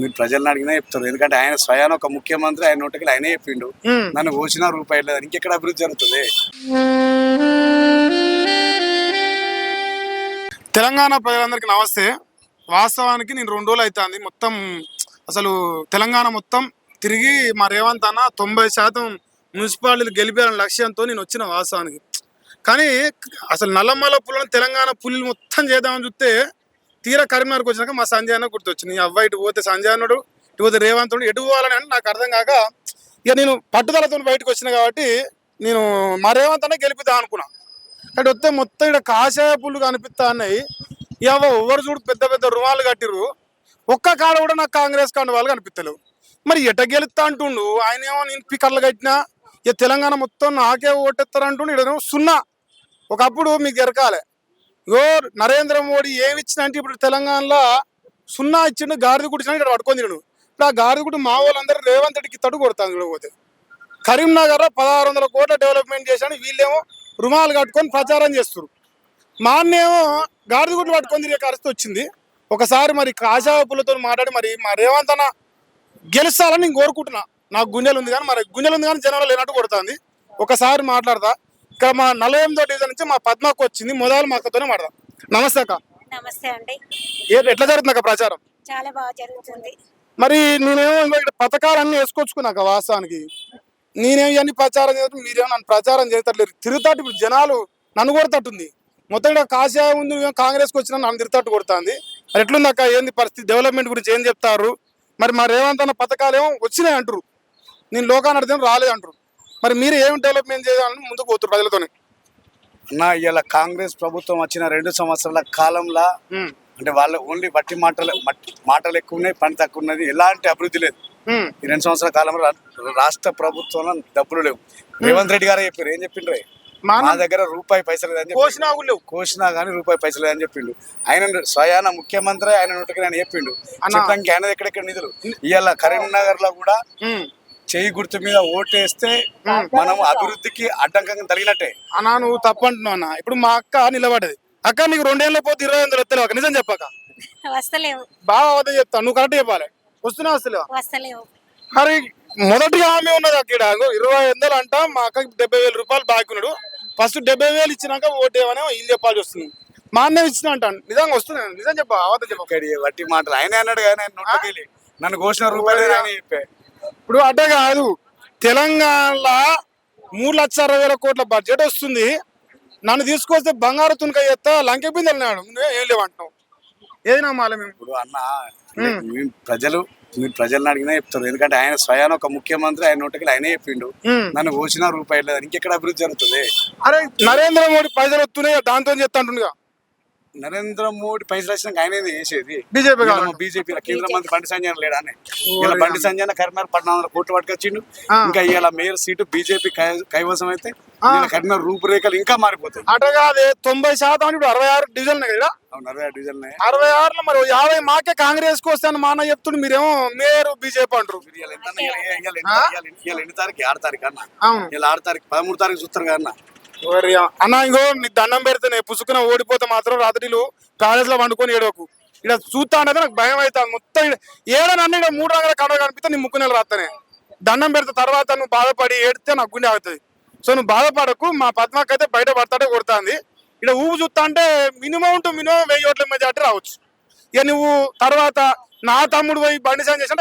మీరు ప్రజలను అడిగినా చెప్తారు. ఎందుకంటే ఆయన స్వయాన ఒక ముఖ్యమంత్రి, ఆయన నోటికి ఆయనే చెప్పిండు నన్ను పోసిన రూపాయలు లేదు, ఇంకెక్కడ అభివృద్ధి జరుగుతుంది. తెలంగాణ ప్రజలందరికీ నమస్తే. వాస్తవానికి నేను 2 రోజులు అవుతుంది మొత్తం అసలు తెలంగాణ మొత్తం తిరిగి మా రేవంత్ అన్న 90% మున్సిపాలిటీలు గెలిపారని లక్ష్యంతో నేను వచ్చిన వాస్తవానికి. కానీ అసలు నల్లమల్ల పుల్లని తెలంగాణ పుల్లు మొత్తం చేద్దామని చూస్తే తీరా కరీంనగర్కి వచ్చినాక మా సంజయ్ అన్న గుర్తొచ్చింది. అవ్వ ఇటు పోతే సంజయ్ అన్నాడు, ఇటు పోతే రేవంత్ ఎటు పోవాలని అని నాకు అర్థం కాక ఇక నేను పట్టుదలతో బయటకు వచ్చిన కాబట్టి నేను మా రేవంత్ అన్న గెలిపిద్దాం అనుకున్నా. అటు వస్తే మొత్తం ఇక్కడ కాషాయ పుల్లు కనిపిస్తా అన్నాయి. ఇవ్వ ఎవరు చూడు పెద్ద పెద్ద రుమాలు కట్టిరు, ఒక్క కాడ కూడా నాకు కాంగ్రెస్ కాండ వాళ్ళు కనిపిస్తలేవు. మరి ఎట గెలుస్తా అంటుండు ఆయన, ఏమో నేను స్పీకర్లు కట్టినా ఇక తెలంగాణ మొత్తం నాకే ఓటెత్తారంటుండు. ఇక్కడ సున్నా. ఒకప్పుడు మీకు ఎరకాలే ఇగో నరేంద్ర మోడీ ఏమి ఇచ్చినంటే ఇప్పుడు తెలంగాణలో సున్నా ఇచ్చిండు, గాడిద కుట్టించిన ఇక్కడ పట్టుకొని తినడు. ఇప్పుడు ఆ గాడిద కుట్టి మా వాళ్ళందరూ రేవంత్ రెడ్డికి తడు కొడతాను. చూడకపోతే కరీంనగర్ 1600 కోట్ల డెవలప్మెంట్ చేశాను, వీళ్ళేమో రుమాలు కట్టుకొని ప్రచారం చేస్తారు. మా అన్నేమో గాడిద గుడ్లు పట్టుకొని తిరిగే పరిస్థితి వచ్చింది. ఒకసారి మరి కాషాయ పుల్లతో మాట్లాడి మరి మా రేవంత్ అన్న గెలుస్తాలని నేను కోరుకుంటున్నా. నాకు గుండెలు ఉంది కానీ జనంలో లేనట్టు కొడుతుంది. ఒకసారి మాట్లాడతా. ఇక్కడ మా 48వ డివిజన్ నుంచి మా పద్మకు వచ్చింది, మొదలు మా అక్కతోనే మాట్లాడదాం. నమస్తే అక్క. నమస్తే అండి. ఎట్లా జరుగుతుంది అక్క ప్రచారం? చాలా బాగా జరుగుతుంది. మరి నేనేమో ఇక్కడ పథకాలన్నీ వేసుకొచ్చుకున్నాక వాస్తవానికి నేనేమో ఇవన్నీ ప్రచారం చేస్తాను, మీరేమో నన్ను ప్రచారం చేస్తట్లేదు. తిరుగుతాటు ఇప్పుడు జనాలు నన్ను కొడతట్టుంది. మొత్తం ఇక్కడ కాషాయం ఉంది, కాంగ్రెస్కి వచ్చినా నన్ను తిరుగుతాటు కొడుతుంది. మరి ఎట్లుంది అక్క, ఏంది పరిస్థితి, డెవలప్మెంట్ గురించి ఏం చెప్తారు? మరి మా రేవంత్ అన్న పథకాలు ఏమో వచ్చినాయి అంటారు, నేను లోకాన్ని అర్థం రాలేదు అంటారు. మరి మీరు ఏం డెవలప్మెంట్ చేయాలని ముందుకు పోతారు ప్రజలతోనే? అన్న ఇలా కాంగ్రెస్ ప్రభుత్వం వచ్చిన 2 సంవత్సరాల కాలంలో అంటే వాళ్ళ ఓన్లీ బట్టి మాటలు ఎక్కువ ఉన్నాయి, పని తక్కువ ఉన్నది, ఎలాంటి అభివృద్ధి లేదు. ఈ 2 సంవత్సరాల కాలంలో రాష్ట్ర ప్రభుత్వంలో డబ్బులు లేవు. రేవంత్ రెడ్డి గారే చెప్పారు, ఏం చెప్పిండ్రు, మా దగ్గర రూపాయి పైసలు లేదని కోసినా కానీ రూపాయి పైసలు లేదని చెప్పిండు. ఆయన స్వయాన ముఖ్యమంత్రి, ఆయన నోటికి ఆయన చెప్పిండు. చెప్పడానికి ఆయన ఎక్కడెక్కడ నిధులు. ఇవాళ కరీంనగర్ లో కూడా చేయి గుర్తు మీద ఓటేస్తే మనం అభివృద్ధికి అడ్డంకంగా తగినట్టే. అన్నా నువ్వు తప్పంటున్నావు అన్న. ఇప్పుడు మా అక్క నిలబడేది, అక్క నీకు 2 ఏళ్ళ పోతే 25 వస్తలేవు అక్క, నిజం చెప్పక వస్తలేవు. బాగా అవద్దం చెప్తాను, నువ్వు కరెక్ట్ చెప్పాలి. వస్తున్నా వస్తలేవు. మరి మొదటి హామీ ఉన్నది అక్కడ 25,000 అంట. మా అక్కకి 70,000 రూపాయలు బాకీ ఉన్నాడు. ఫస్ట్ 70,000 ఇచ్చినాక ఓటేమనే వీళ్ళు చెప్పాల్సి వస్తుంది. మా అన్న ఇచ్చిన అంటాను, నిజంగా వస్తున్నాను, నిజం చెప్ప అవద్దం చెప్ప. వట్టి మాటలు ఆయన అన్నాడు కానీ నన్ను కోసిన రూపాయలు చెప్పే. ఇప్పుడు అట్టే కాదు, తెలంగాణలో 3,60,000 కోట్ల బడ్జెట్ వస్తుంది. నన్ను తీసుకొస్తే బంగారు తునక చేస్తా లంకె బిందెలు అన్నాడు, ఏం లేవంటావు. ఏది నమ్మాలి మేము? ఇప్పుడు అన్న మీరు ప్రజలను అడిగినా చెప్తారు. ఎందుకంటే ఆయన స్వయాన ఒక ముఖ్యమంత్రి, ఆయన నోటికి ఆయనే చెప్పిండు నన్ను పోసిన రూపాయలు లేదు, ఇంకెక్కడ అభివృద్ధి జరుగుతుంది. అరే నరేంద్ర మోడీ పైసలు వస్తున్నాయి, దాంతో చెప్తాంటుండగా. నరేంద్ర మోడీ పైసలు వచ్చినాక ఆయన చేసేది బీజేపీ కేంద్ర మంత్రి బండి సంజయ్ లేడా? ఇలా బండి సంజయ్ కరీంనగర్ 1,400 కోట్లు పట్టుకొచ్చిండు. ఇంకా ఇవాళ మేయర్ సీటు బీజేపీ కైవసం అయితే కరీంనగర్ రూపురేఖలు ఇంకా మారిపోతాయి. అటగాదే 90% ఇప్పుడు 66 డివిజన్లు కదా. 66 డివిజన్లు 66లో మరి 50 మాకే కాంగ్రెస్ కు వస్తాను మా అన్న చెప్తుండు, మీరేమో మేయర్ బీజేపీ అంటారు. ఎన్ని తారీఖు? 6 తారీఖు అన్న. ఇలా 6 తారీఖు 13 తారీఖు చూస్తారు కదా అన్న. అన్న ఇంకో నీకు దండం పెడితే పుసుకున ఓడిపోతే మాత్రం రాత్రిలు కాలేజ్ లో వండుకొని ఏడవకు. ఇక్కడ చూస్తా అనేది నాకు భయం అవుతుంది. మొత్తం ఏడనన్న ఇక్కడ 3 రంగుల కడవ కనిపిస్తే నీ ముక్కు నెల రాస్తానే దండం పెడితే తర్వాత నువ్వు బాధపడి ఏడితే నాకు గుండె అవుతుంది. సో నువ్వు బాధపడకు. మా పద్మకి అయితే బయట పడతాడే కొడుతుంది. ఇక్కడ ఊపు చూస్తా అంటే మినిమం 1000 ఓట్ల మెజార్టీ రావచ్చు. ఇక నువ్వు తర్వాత నా తమ్ముడు పోయి బండి సాయం చేసి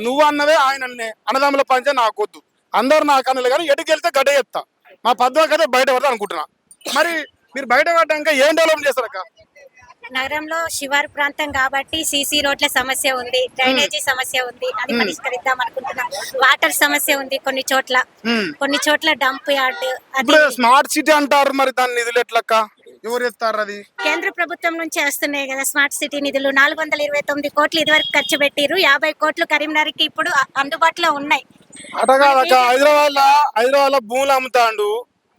నువ్వు అన్నదే ఆయన అన్నదమ్ముల పంచే నాకు వద్దు, అందరు నాకు అన్నలే, కానీ ఎటుకి వెళ్తే గడ్డ చెప్తా. మా పద్మకి అయితే బయట పడతా అనుకుంటున్నా. మరి మీరు బయట పడ్డాక ఏం డెవలప్ చేస్తారక్క? నగరంలో శివారు ప్రాంతం కాబట్టి సీసీ రోడ్ల సమస్య ఉంది, డ్రైనేజీ సమస్య ఉంది, అది పరిష్కరిద్దాం అనుకుంటున్నాం. వాటర్ సమస్య ఉంది కొన్ని చోట్ల డంప్ యార్డ్. స్మార్ట్ సిటీ అంటారు, మరి దాని నిధులు ఎట్లక్క, ఎవరు ఇస్తారు? అది కేంద్ర ప్రభుత్వం నుంచి వస్తున్నాయి కదా స్మార్ట్ సిటీ నిధులు. 429 కోట్లు ఇదివరకు ఖర్చు పెట్టిరు. 50 కోట్లు కరీంనగర్ కి ఇప్పుడు అందుబాటులో ఉన్నాయి. అట కాదక్క, హైదరాబాద్ లో భూములు అమ్ముతాండు,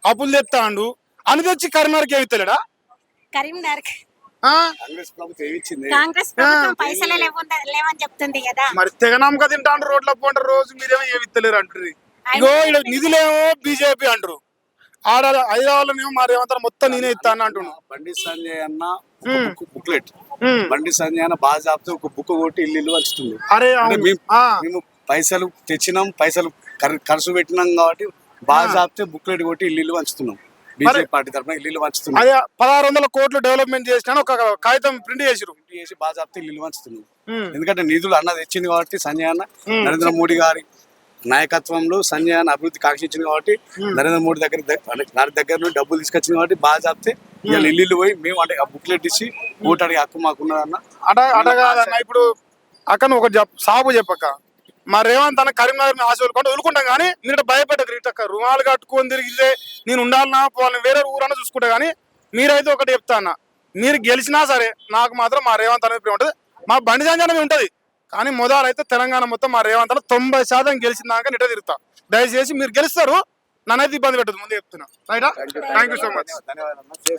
అప్పులు తెస్తాండు, అని తెచ్చి కరీంనగర్కి ఏమిస్తలేడా? కరీంనగర్ కాంగ్రెస్ ప్రభుత్వం పైసలు లేవని చెప్తుంది కదా. మరి తెగనమ్మక తింటాండ్రు, రోడ్ల పోంటారు, రోజు మీరేమో ఏమి ఇస్తలేరు అంటారు. ఇగో నిధులేమో బీజేపీ అంటారు, హైదరాబాద్ లో మరి ఏమంటారు మొత్తం నేనే ఇస్తాను అంటున్నాను. బండి సంజయ్ అన్న బుక్లెట్ బండి సంజయ్ అన్న బాజాబ్తో ఒక బుక్ కొట్టి ఇల్లు వంచుతుంది. అరే అంటే అవును. మేము పైసలు తెచ్చినాం, పైసలు ఖర్చు పెట్టినాం కాబట్టి బాజాబ్తే బుక్లెట్ కొట్టి ఇల్లు వంచుతున్నాం. బీజేపీ పార్టీ తరఫున ఇల్లు వంచుతున్నాం. అదే 1600 కోట్లు డెవలప్మెంట్ చేసిన ఒక కాగితం ప్రింట్ చేసిరు. చేసి బాజాబ్తే ఇల్లు వంచుతున్నాం. ఎందుకంటే నిధులు అన్న తెచ్చింది కాబట్టి సంజయ్ అన్న నరేంద్ర మోడీ గారి నాయకత్వంలో సంజయ్ అన్న అభివృద్ధి కాంక్షించింది కాబట్టి నరేంద్ర మోడీ గారి దగ్గర నుండి డబ్బులు తీసుకొచ్చింది కాబట్టి బాజాబ్తే ఇవాళ ఇల్లు పోయి మేము అంటే ఆ బుక్లెట్ ఇచ్చి ఓటు అడిగే హక్కు మాకున్నదన్న. అట కాదన్న, ఇప్పుడు అక్కడ ఒక సాబు చెప్పక మా రేవంత్ అన్న కరీంనగర్ ఆశ వదులుకుంటాం కానీ మీరు భయపడ్డ ఇట్లా రుమాలు కట్టుకొని తిరిగితే నేను ఉండాలన్నా పోవాలని వేరే ఊరన్నా చూసుకుంటా కానీ మీరైతే ఒకటి చెప్తా అన్న, మీరు గెలిచినా సరే నాకు మాత్రం మా రేవంత్ అనేది ప్రేమ ఉంటుంది, మా బండి సంజయ్ ఉంటది. కానీ మొదలైతే తెలంగాణ మొత్తం మా రేవంత్ అన్న 90% గెలిచిందాక నిట తిరుగుతా. దయచేసి మీరు గెలుస్తారు, నన్నైతే ఇబ్బంది పెట్టదు ముందు చెప్తున్నా. రైటా? Thank you so much. ధన్యవాదాలు.